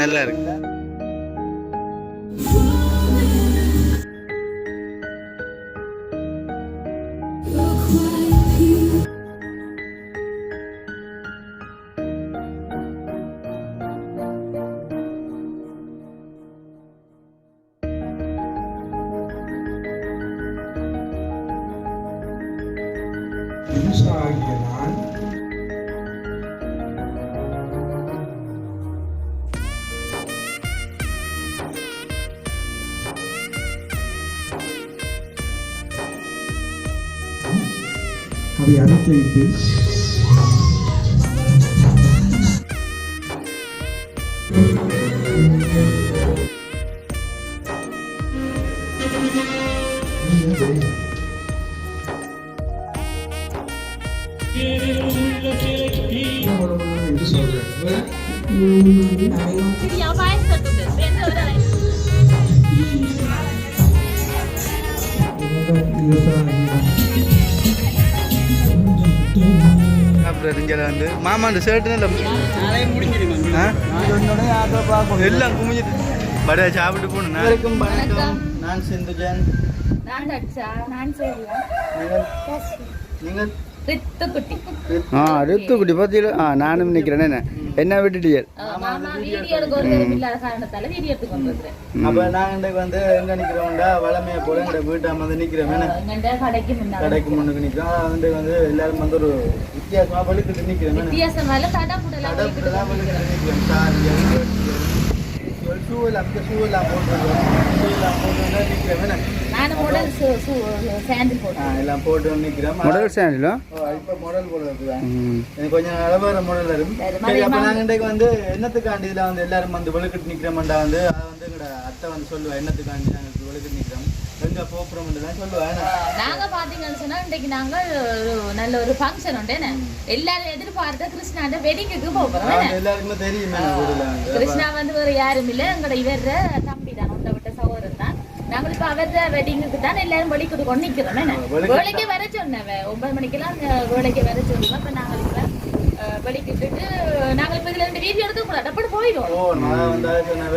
நல்லா இருக்கு. ஆகிய நான் அதை அனுப்பிவிட்டு வந்து மாமாண்ட ஷர்ட்டு எல்லாம் குமிஞ்சிட்டு படையா சாப்பிட்டு போகணும். நான் சிந்துஜன், நீங்கள் ரித்துக்குட்டி பார்த்தீங்களா? நானும் நிற்கிறேன். என்ன விட்டுட்டீங்க? அப்போ நாங்கள் வந்து எங்கே நிற்கிறோம்டா வளமையை போல எங்கள் வீட்டாம வந்து நிற்கிறோம். கடைக்கு முன்னுக்கு நிற்கிறோம். வந்து வந்து எல்லாரும் வந்து ஒரு வித்தியாசமாக வலிக்கிட்டு நிற்கிறோம். ஷூலாம் போட்டுருக்கோம். எல்லாம் போட்டு நிற்கிறோம். மாடல் சாண்டிலோ இப்போ மாடல் போல இருக்குதான். எனக்கு கொஞ்சம் அளவான மாடல் வரும். சரி, அப்போ நாங்கள் இன்றைக்கு வந்து என்னத்துக்காண்டி இதில் வந்து எல்லாரும் வந்து வெளுக்கிட்டு நிற்கிறோம்டா வந்து அதை வந்து எங்களோட அத்தை வந்து சொல்லுவேன். என்னத்துக்காண்டி நாங்கள் வெளுக்கிட்டு நிற்கிறோம் எங்கே போகிறோம்னு தான் சொல்லுவேன். நாங்கள் பார்த்தீங்கன்னு சொன்னால் இன்றைக்கு நாங்கள் நல்ல ஒரு ஃபங்க்ஷன் உண்டு. எல்லாரும் எதிர்பார்த்த கிருஷ்ணாண்ட வெட்டிங்க்கு போகிறோம். எல்லாருக்குமே தெரியும். கிருஷ்ணா வந்து வேறு யாரும் இல்லை, எங்களோட இவர் தம்பி தான், உண்ட விட்ட சகோதரன் தான். நாங்கள் இப்போ அவர் வெட்டிங்குக்கு தான் எல்லாரும் வெளிக்கிட்டு கொண்டு நிற்கிறோம். வேலைக்கு வர சொன்னவ 9 மணிக்கெல்லாம் வேலைக்கு வர சொன்னோம். இப்போ நாங்கள் இப்போ வெளிக்கிட்டு நாங்கள் இப்போ இதில் 2 வீடியோ எடுத்து கூடாது அப்படி போயிடுவோம்.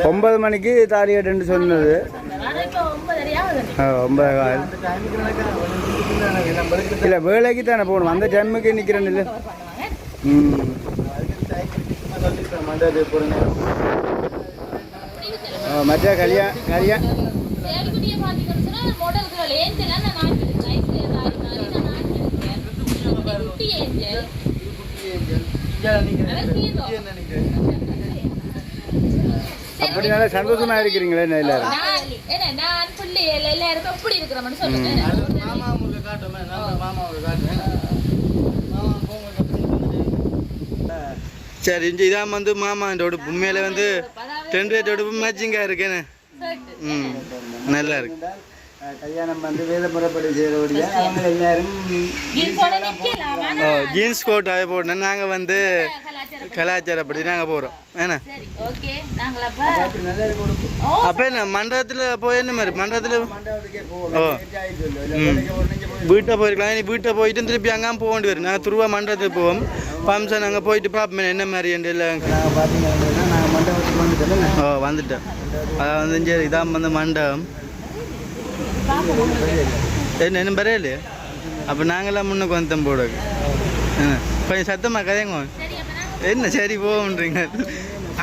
9 மணிக்கு தாலி கட்டுன்னு சொன்னது. இப்போ 9:30 ஆகுது. 9 இல்லை, வேலைக்கு தானே போகணும். அந்த டைமுக்கு நிற்கிறேன் இல்லை. மற்ற கல்யாணம் அப்படி நல்லா சந்தோஷமா இருக்கிறீங்களே எல்லாரும். சரி, இதான் வந்து மாமாண்ட உடுப்பு. உண்மையில வந்து 10 ரேட் உடுப்பு மேட்சிங்காக இருக்கேன்னு. நல்லா இருக்கு. கல்யாணம் வந்து வேத முறைப்படி செய்யறபடியா அவங்க எல்லாரும் ஜீன்ஸ் கோட் அதை போடணும். நாங்கள் வந்து கலாச்சாரப்படி நாங்கள் போகிறோம். ஏன்னா அப்போ என்ன மண்டபத்தில் போய் என்ன மாதிரி மண்டபத்தில் வீட்டை போயிருக்கலாம். வீட்டை போயிட்டு திருப்பி அங்கே போக வேண்டி வரும். நாங்கள் துருவா மண்டபத்துக்கு போவோம். ஃபங்க்ஷன் அங்கே போயிட்டு பார்ப்போம் என்ன மாதிரி இல்லை. வந்துட்டோம். அதான் வந்து சரி, இதான் வந்து மண்டபம். என்ன பரையில்லையே. அப்போ நாங்களாம் முன்னுக்கு வந்தோம் போட. கொஞ்சம் சத்தமாக கதைங்க. என்ன சரி போகன்றீங்க?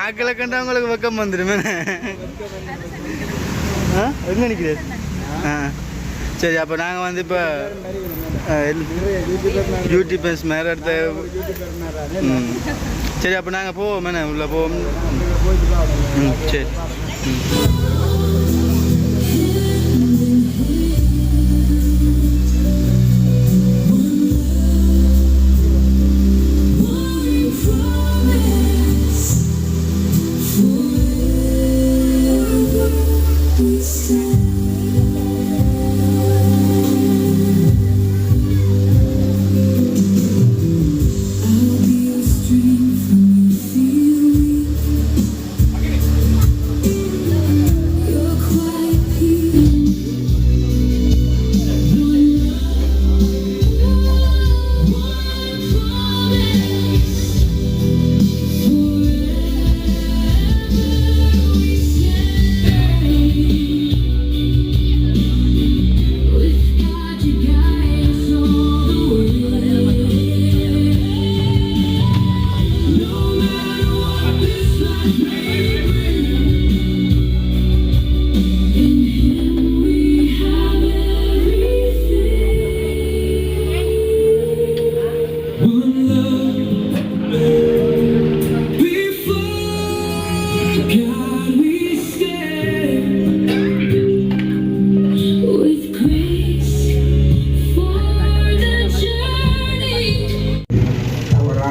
ஆக்களை கண்டு அவங்களுக்கு பக்கம் வந்துடுமே. எங்கே நிற்கிறேன்? சரி, அப்போ நாங்கள் வந்து இப்போ யூடியூபர்ஸ் மேலே எடுத்த. சரி, அப்போ நாங்கள் போவோம். என்ன உள்ளே போவோம். சரி.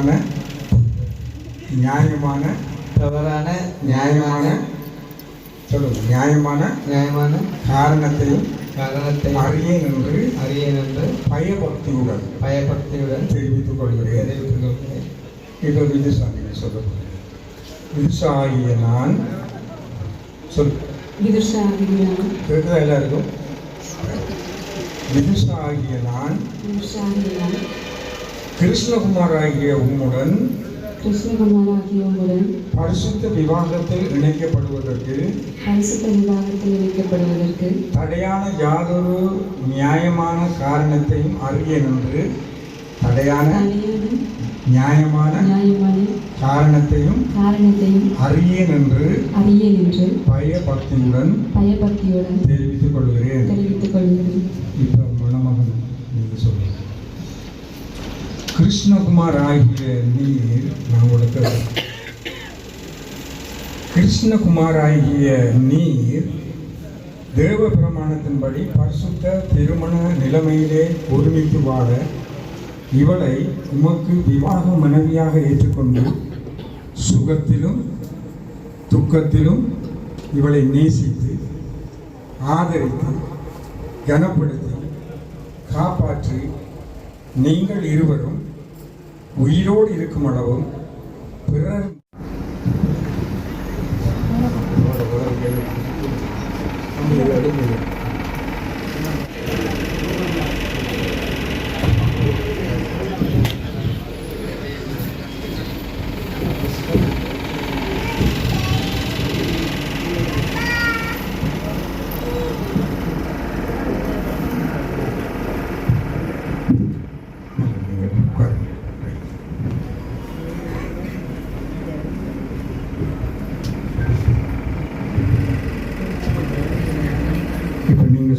தவறான நியாயமான தவறான நியாயமான சொல்லுங்க நியாயமான காரணத்தையும் அறியேன் என்று பயபக்தியுடன் தெரிவித்துக் கொள்கிறேன். இப்போ விதுசாகியை சொல்ல விதுசாகிய நான் கேட்குதா எல்லாருக்கும்? விதுசாகிய நான் கிருஷ்ணகுமார் ஆகிய உம்முடன் பரிசுத்த விவாகத்தில் இணைக்கப்படுவதற்கு தடையான யாதொரு நியாயமான காரணத்தையும் அறியேன் என்று நியாயமான காரணத்தையும் அறியேன் என்று பயபக்தியுடன் தெரிவித்துக் கொள்கிறேன். இப்ப மணமகன் நீங்க சொல்லுங்க. கிருஷ்ணகுமார் ஆகிய நீர் நான் உங்களுக்கு கிருஷ்ணகுமார் ஆகிய நீர் தேவ பிரமாணத்தின்படி பரிசுத்த திருமண நிலைமையிலே ஒருமித்து வாழ இவளை உமக்கு விவாக மனைவியாக ஏற்றுக்கொண்டு சுகத்திலும் துக்கத்திலும் இவளை நேசித்து ஆதரித்து கனப்படுத்தி காப்பாற்றி நீங்கள் இருவரும் உயிரோடு இருக்கும் அளவும் பிறர்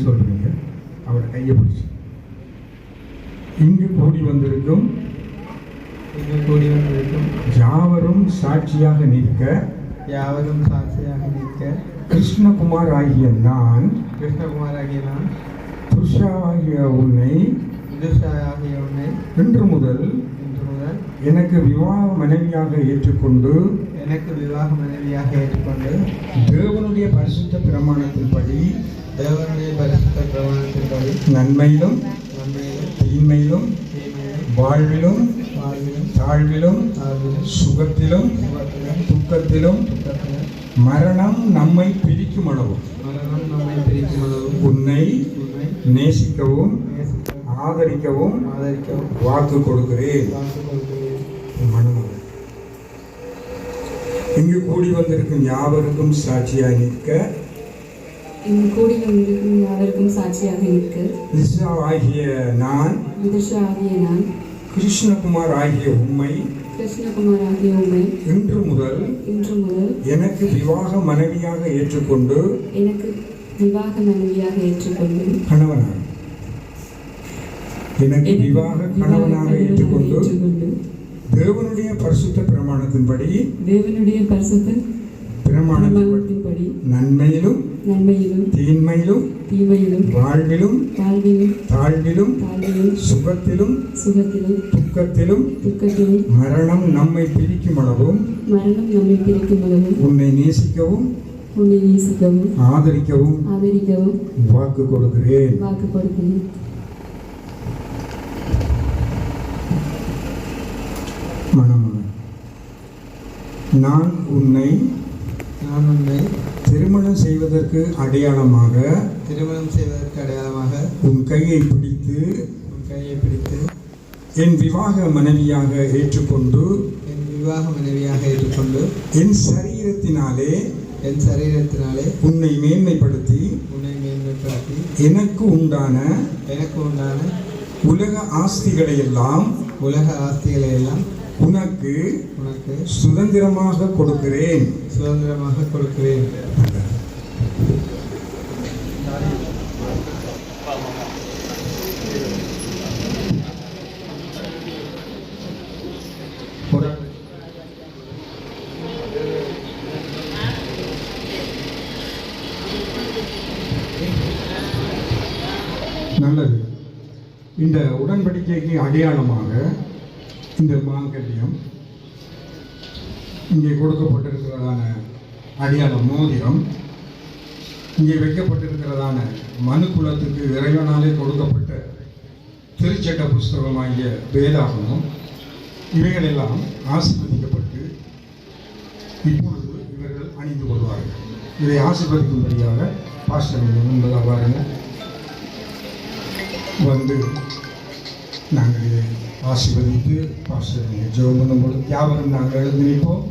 சொல்றீங்க. அவரை கையை பிடிச்சு இங்கு கூடி வந்திருக்கும் யாவரும் சாட்சியாக நிற்க கிருஷ்ணகுமார் ஆகிய நான் துஷா ஆகிய உன்னை இன்று முதல் எனக்கு விவாக மனைவியாக ஏற்றுக்கொண்டு தேவனுடைய பரிசுத்த பிரமாணத்தின்படி நன்மையிலும் தீமையிலும் வாழ்விலும் தாழ்விலும் சுகத்திலும் துக்கத்திலும் மரணம் நம்மை பிரிக்கும் அளவு உன்னை நேசிக்கவும் ஆதரிக்கவும் வாக்கு கொடுக்கிறேன். மணமகன் இங்கு கூடி வந்திருக்கும் யாவருக்கும் சாட்சியாக நிற்க ஆகிய நான் கிருஷ்ணகுமார் ஆகிய உம்மை இன்று முதல் எனக்கு விவாக மனைவியாக ஏற்றுக்கொண்டு கணவனாக எனக்கு விவாக கணவனாக ஏற்றுக்கொண்டு தேவனுடைய பரிசுத்த பிரமாணத்தின்படி பிரமாணத்தின்படி நன்மையிலும் தீமையிலும் வாழ்விலும் தாழ்விலும் சுகத்திலும் துக்கத்திலும் மரணம் நம்மை பிரிக்கும் அளவும் உன்னை நேசிக்கவும் ஆதரிக்கவும் வாக்கு கொடுக்கிறேன். மணமகன் நான் உன்னை திருமணம் செய்வதற்கு அடையாளமாக உன் கையை பிடித்து என் விவாக மனைவியாக ஏற்றுக்கொண்டு என் சரீரத்தினாலே உன்னை மேன்மைப்படுத்தி எனக்கு உண்டான உலக ஆஸ்திகளை எல்லாம் உனக்கு சுதந்திரமாக கொடுக்கிறேன். நல்லது. இந்த உடன்படிக்கைக்கு அடையாளமாக இந்த மாங்கல்யம், இங்கே கொடுக்கப்பட்டிருக்கிறதான அடியாள மோதிரம், இங்கே வைக்கப்பட்டிருக்கிறதான மனு குலத்துக்கு இறைவனாலே கொடுக்கப்பட்ட திருச்சட்ட புஸ்தகமாகிய வேதாகமம், இவைகளெல்லாம் ஆசீர்வதிக்கப்பட்டு இப்பொழுது இவர்கள் அணிந்து கொள்வார்கள். இதை ஆசீர்வதிக்கும்படியாக பாஸ்டர் முன்பதாக பாருங்கள் வந்து நாங்கள் இதை ஆசீர்வதித்து பாஸ்டர் ஜெபம் பண்ணும்போது யாவரும் நாங்கள் எழுந்து நிற்போம்.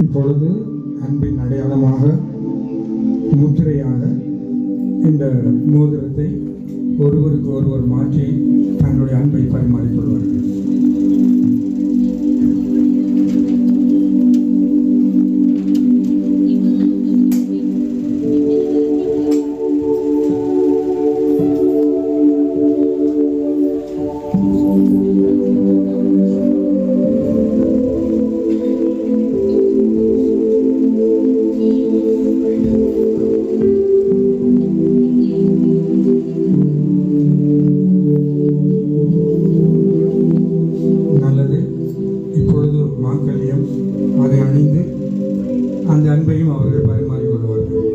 இப்பொழுது அன்பின் அடையாளமாக முத்திரையாக இந்த மோதிரத்தை ஒருவருக்கு ஒருவர் மாற்றி தங்களுடைய அன்பை பரிமாறிக்கொள்வார்கள். அதை அணிந்து அந்த அன்பையும் அவர்கள் பரிமாறிக்கொள்வார்கள்.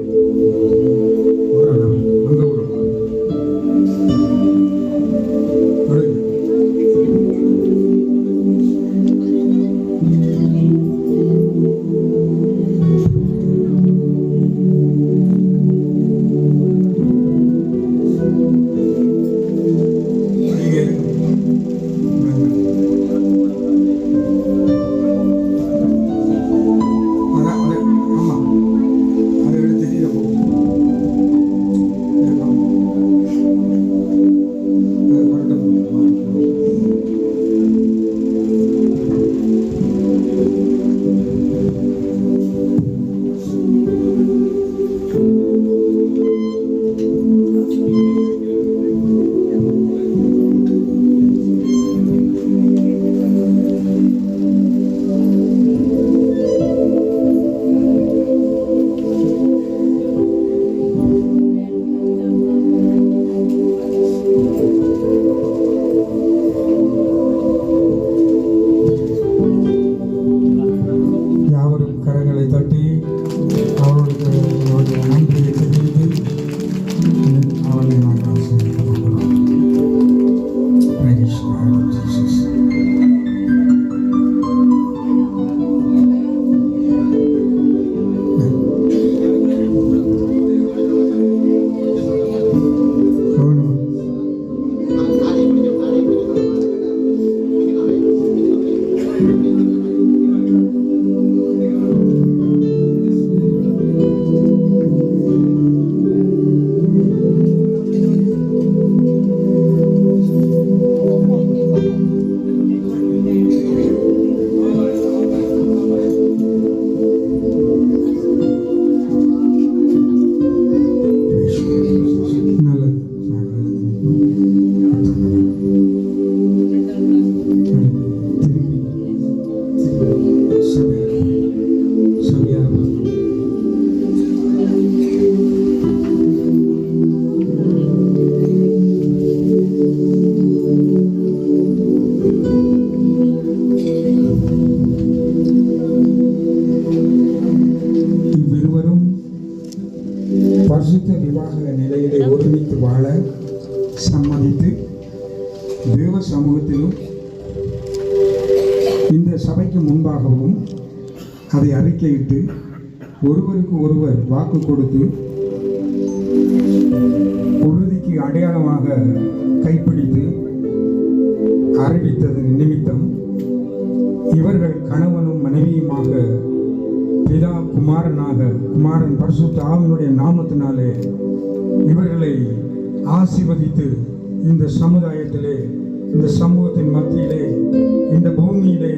பரிசுத்த விவாக நிலையிலே ஒருமித்து வாழ சம்மதித்து தேவ சமூகத்திலும் இந்த சபைக்கு முன்பாகவும் அதை அறிக்கையிட்டு ஒருவருக்கு ஒருவர் வாக்கு கொடுத்து உறுதிக்கு அடையாளமாக கைப்பிடித்து அறிவித்ததன் நிமித்தம் இவர்கள் கணவனும் மனைவியுமாக பிதா குமாரன் பரிசுத்த ஆவியினுடைய நாமத்தினாலே இவர்களை ஆசீர்வதித்து இந்த சமுதாயத்திலே, இந்த சமூகத்தின் மத்தியிலே, இந்த பூமியிலே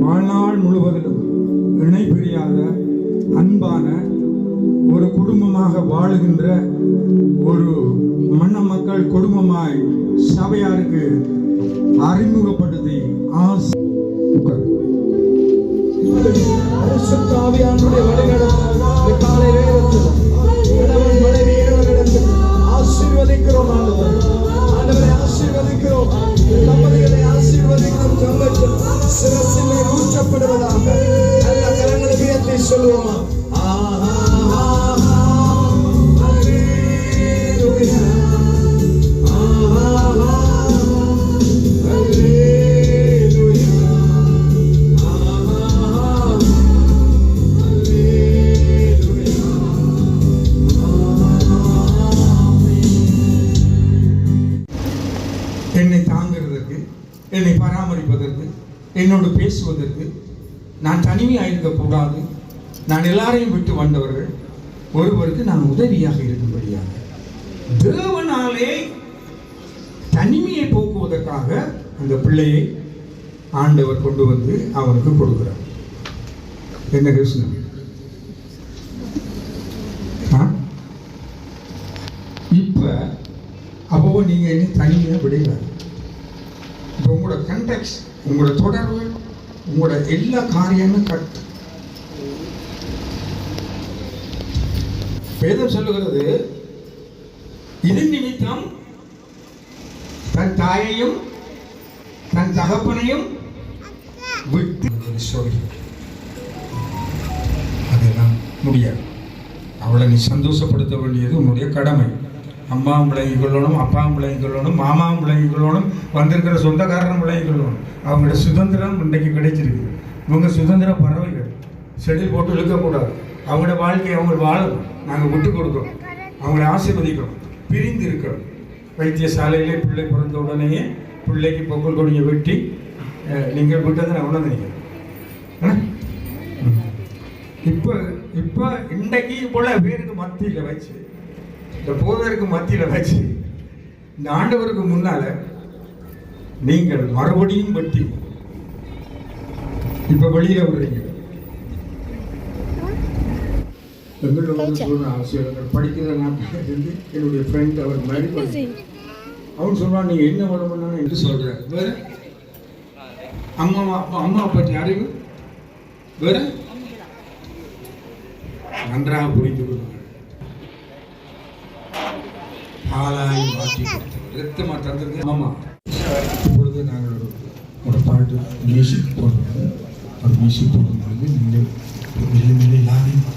வாழ்நாள் முழுவதிலும் இணை பிரியாத அன்பான ஒரு குடும்பமாக வாழுகின்ற ஒரு மன்ன மக்கள் குடும்பமாய் சபையாருக்கு அறிமுகப்படுத்தி ஆவியானுடைய வழிநடத்தல் காலை நேரத்தில் கணவன் மனைவி இடத்தில் ஆசீர்வதிக்கிறோம். ஆண்டவரை ஆசீர்வதிக்கிறோம். தம்பதிகளை ஆசீர்வதிக்கிறோம். தங்கத்தில் சிரசிலே ஊற்றப்படுவதாக நல்ல கரங்களை உயர்த்தி சொல்லுவோமா? என்னை தாங்கிறதற்கு, என்னை பராமரிப்பதற்கு, என்னோடு பேசுவதற்கு, நான் தனிமையாக இருக்கக்கூடாது, நான் எல்லாரையும் விட்டு வந்தவர்கள், ஒருவருக்கு நான் உதவியாக இருக்கும்படியாக தேவனாலே தனிமையை போக்குவதற்காக அந்த பிள்ளையை ஆண்டவர் கொண்டு வந்து அவனுக்கு கொடுக்கிறார். என்ன கிருஷ்ணன்? இப்ப அப்போ நீங்க என்ன தனியாக விடையாது. இப்போ உங்களோட கண்டெக்ட், உங்களோட தொடர்பு, உங்களோட எல்லா காரியமும் கட்டு. வேதம் சொல்லுகிறது, இது நிமித்தம் தன் தாயையும் தன் தகப்பனையும் விட்டு சொல்லி அதெல்லாம் முடியாது. அவளை நீ சந்தோஷப்படுத்த வேண்டியது உன்னுடைய கடமை. அம்மா பிள்ளைங்க கொள்ளணும், அப்பா பிள்ளைங்க கொள்ளணும், மாமா பிள்ளைங்க கொள்ளணும், வந்திருக்கிற சொந்தக்காரன் பிள்ளைங்க கொள்ளணும். அவங்களோட சுதந்திரம் இன்றைக்கு கிடைச்சிருக்கு. இவங்க சுதந்திர பறவைகள், செடில் போட்டு இழுக்கக்கூடாது. அவங்களோட வாழ்க்கையை அவங்க வாழணும். நாங்கள் விட்டு கொடுக்கணும், அவங்களை ஆசீர்வதிக்கணும், பிரிந்து இருக்கணும். வைத்தியசாலையிலே பிள்ளை பிறந்த உடனேயே பிள்ளைக்கு பொங்கல் கொடியை வெட்டி நீங்கள் விட்டதை நான் உணர்ந்து நினைக்கிறேன். இப்போ இன்றைக்கு போல பேருக்கு மத்தியில் வச்சு, இந்த போதருக்கு மத்தியில் வச்சு, இந்த ஆண்டவருக்கு முன்னால நீங்கள் மறுபடியும் வெட்டி இப்ப வெளியில விடுறீங்க. எங்களோட ஆசிரியர்கள் படிக்கிற நாட்டில் இருந்து என்னுடைய ஃப்ரெண்ட் அவர் மாதிரி அவன் சொல்றான், நீங்க என்ன வரணும்னா என்று சொல்ற. வேற அம்மா பற்றி அறிவு வேற நன்றாக புரிந்து கொள்ளுங்கள். பாலாய் மாற்றி கொடுத்தவர், ரத்தமா தந்தது அம்மா. இப்பொழுது நாங்கள் ஒரு பாட்டு மியூசிக் போடுறோம். ஒரு மியூசிக் போடும்பொழுது நீங்கள் நிலைமையில எல்லாரையும்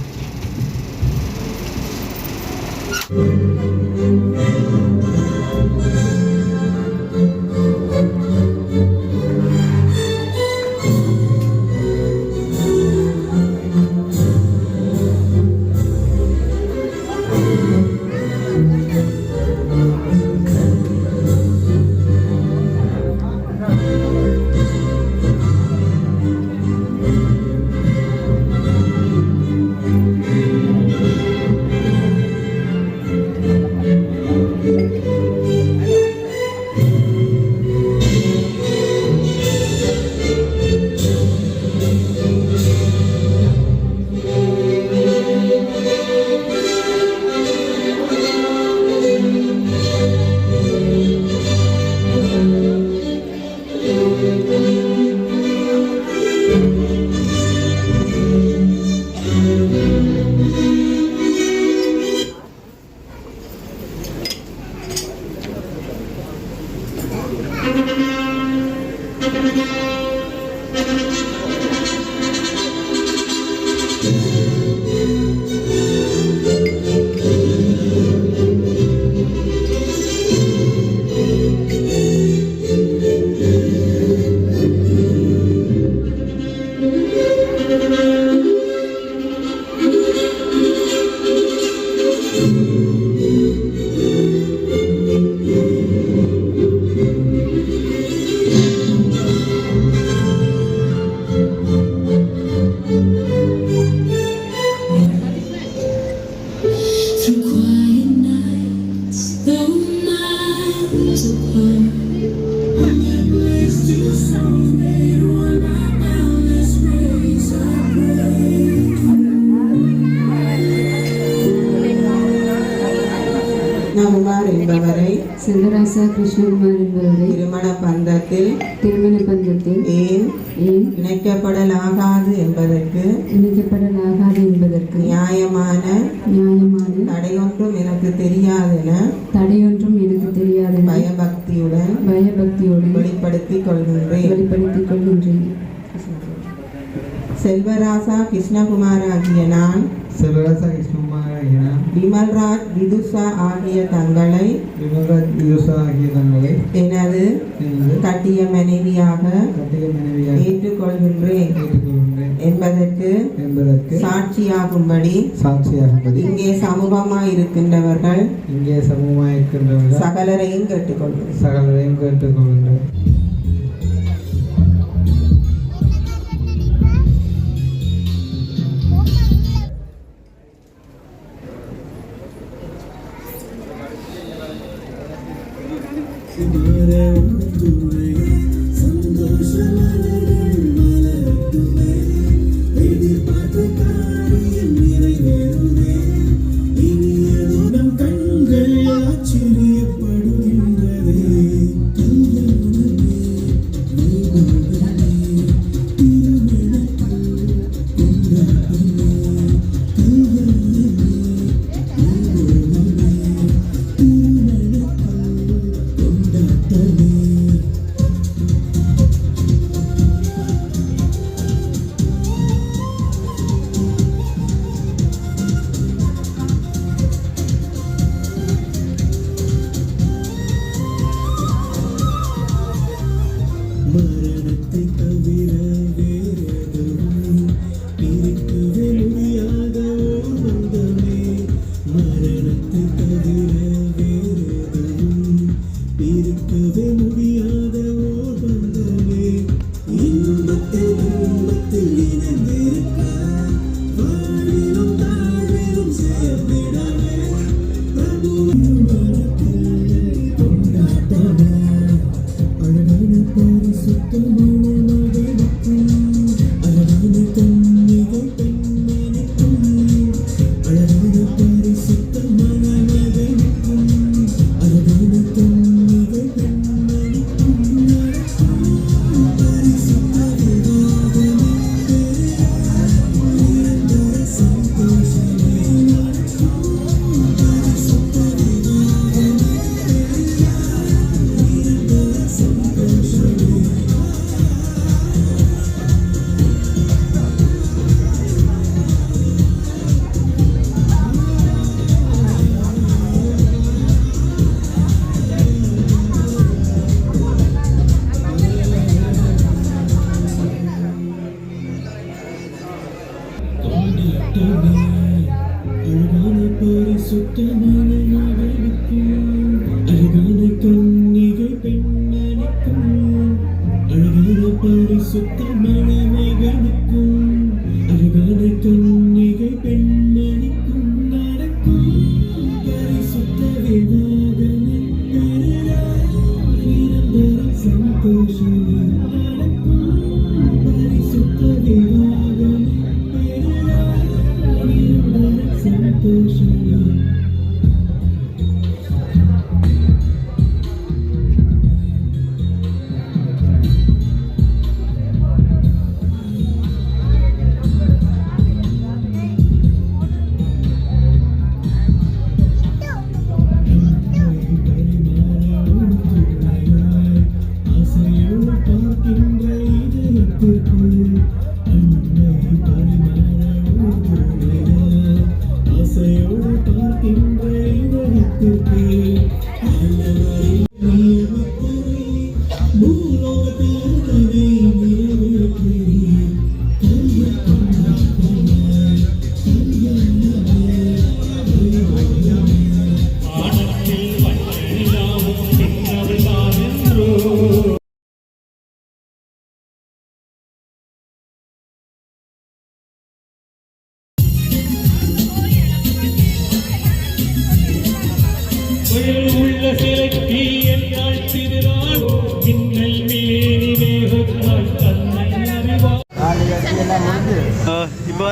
செல்வராசா கிருஷ்ணகுமார் என்பவரை திருமண பந்தத்தில் ஏன் இணைக்கப்படலாகாது என்பதற்கு நியாயமான தடையொன்றும் எனக்கு தெரியாதென பயபக்தியுடன் வெளிப்படுத்திக் கொள்கின்றேன். செல்வராசா கிருஷ்ணகுமாராகிய நான் விமல்ராஜ் விதுஷா ஆகிய தங்களை எனது கட்டிய மனைவியாக ஏற்றுக்கொள்கின்றேன் என்பதற்கு சாட்சியாகும்படி இங்கே சமூகமாய் இருக்கின்றவர்கள் சகலரையும் கேட்டுக்கொள்கின்றேன்.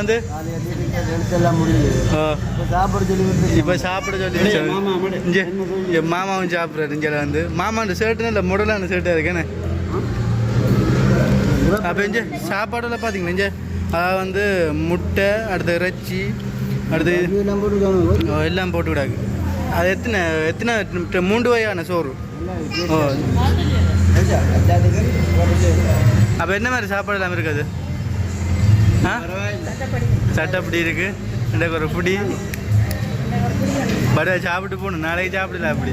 வந்து எழுத்தெல்லாம் முடியுது இப்போ சாப்பிட சொல்லி இப்போ சாப்பிட சொல்லி இங்கே மாமாவும் சாப்பிட்றாரு இங்கே வந்து மாமாண்ட ஷர்ட்டுன்னு இல்லை முடலான ஷர்ட்டாக இருக்கேண்ணே. அப்போ இங்கே சாப்பாடெல்லாம் பார்த்தீங்களா இங்கே அதாவது வந்து முட்டை அடுத்து இறைச்சி அடுத்து எல்லாம் போட்டு விடாது. அது எத்தனை 3 வகையான சோறு. ஓ அப்போ என்ன மாதிரி சாப்பாடு எல்லாம் இருக்காது? ஆ சட்டப்படி இருக்கு எனக்கு ஒரு புடி பட சாப்பிட்டு போகணும். நாளைக்கு சாப்பிடல அப்படி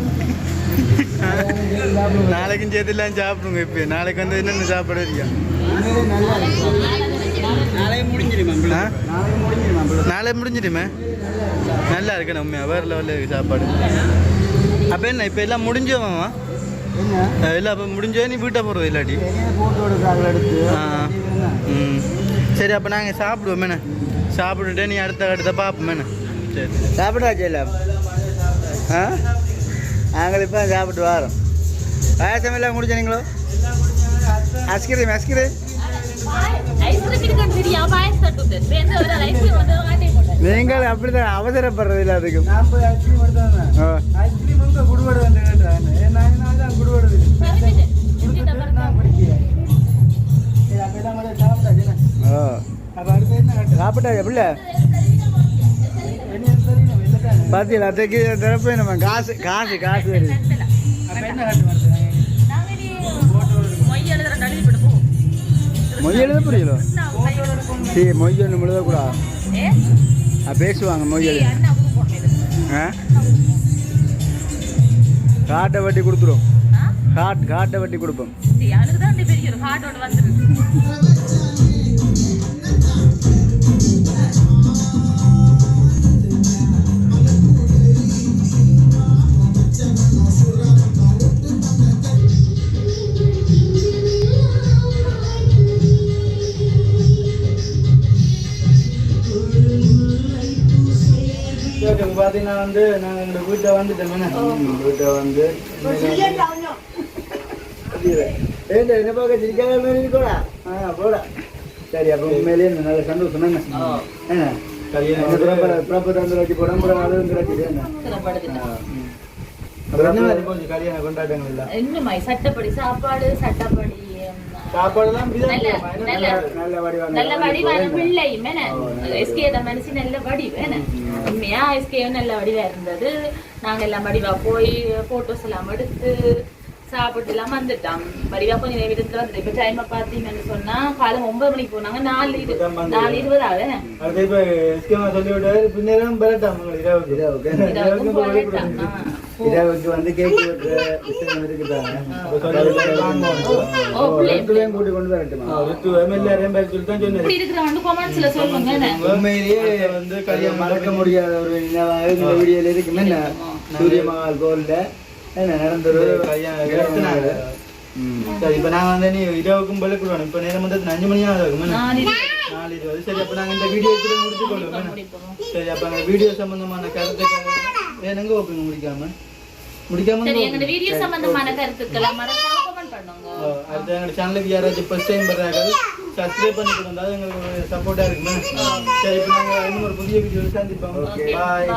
நாளைக்கும் சேர்த்துலாம் சாப்பிடுங்க. இப்போ நாளைக்கு வந்து என்னென்ன சாப்பாடு இருக்கா? நாளை முடிஞ்சிடுமே. நல்லா இருக்கணும் உண்மையா வேறு லெவலில் இருக்குது சாப்பாடு. அப்போ என்ன இப்போ எல்லாம் முடிஞ்சோமாம்மா? இல்லை அப்போ முடிஞ்சோ நீ வீட்டை போகிறது இல்லாட்டி? சரி அப்போ நாங்கள் சாப்பிடுவோம் மேண்ணே. சாப்பிட்டுட்டு நீ அடுத்த பார்ப்போம் மேண்ணே. சரி சாப்பிடாச்சு இல்லை நாங்கள் இப்போ சாப்பிட்டு வரோம். பாயசம் எல்லாம் முடிச்சீங்களோ? ஐஸ்கிரீம் நீங்கள் அப்படிதான் அவசரப்படுறது இல்லை அதுக்கு. சாப்பிட்டா எப்படில பார்த்தீங்களா? அத்தைக்கு திறப்பே நம்ம காசு காசு காசு வருது. மொய் எழுத புரியல. சரி மொய் ஒன்று எழுதக்கூடாது. பேசுவாங்க மொய் எழுத. காட்டை வட்டி கொடுத்துரும். காட்டை வட்டி கொடுப்போம். பார்த்தீங்கன்னா வந்து நாங்கள் எங்கள் வீட்டை வந்துட்டோம். வீட்டை வந்து என்ன பார்க்க சிரிக்காத மாதிரி இருக்கோடா. போடா. சரி அப்போ உண்மையிலேயே நல்ல சந்தோஷம் என்ன ப்ராப்பர் வந்து வச்சு போட கல்யாண கொண்டாட்டங்கள் இல்லை. இன்னும் சட்டப்படி சாப்பாடு சட்டப்படி சாப்பாடுலாம் நல்ல வடிவான பிள்ளையும் எஸ்கே மனசு நல்ல வடிவு உண்மையா எஸ்கே நல்ல வடிவா இருந்தது. நாங்க எல்லாம் வடிவா போய் போட்டோஸ் எல்லாம் எடுத்து சாப்பிட்டு எல்லாம் வந்துட்டோம். வடிவா கொஞ்சம் நேரத்துல வந்துட்டு இப்ப டைம் பாத்தீங்கன்னு சொன்னா காலம் 9 மணிக்கு போனாங்க. 4:20 ஆகுது. இரவுக்கு வந்து கேக் விஷயம் இருக்குதாங்க. கூட்டி கொண்டு வரட்டுமா? உண்மையிலேயே வந்து கல்யாணம் மறக்க முடியாத ஒரு வீடியோல இருக்குமே. சூரிய மகால் கோல்ல என்ன நடந்தது கல்யாணம். சரி இப்போ நாங்கள் வந்து நீ இரவுக்கும் பள்ளிக்கூடம் இப்போ நேரம் வந்து 5 மணி ஆகும் 4:20. சரி அப்போ நாங்கள் இந்த வீடியோ முடிச்சுக்கொள்ளுவோம். சரி அப்போ அந்த வீடியோ சம்பந்தமான கருத்துக்கள் என்னங்க ஓப்பன் முடிக்காம எங்க வீடியோ சம்பந்தமான கருத்துக்களை மறக்காம கமெண்ட் பண்ணுங்க. அடுத்து எங்க சேனலுக்கு யாராச்சும் ஃபர்ஸ்ட் டைம் வர்றாங்க சப்ஸ்கிரைப் பண்ணி கொடுத்தா எங்களுக்கு சப்போர்ட்டா இருக்குமே. சரி இப்போ நாங்கள் இன்னும் ஒரு புதிய வீடியோ சந்திப்போம். பாய்.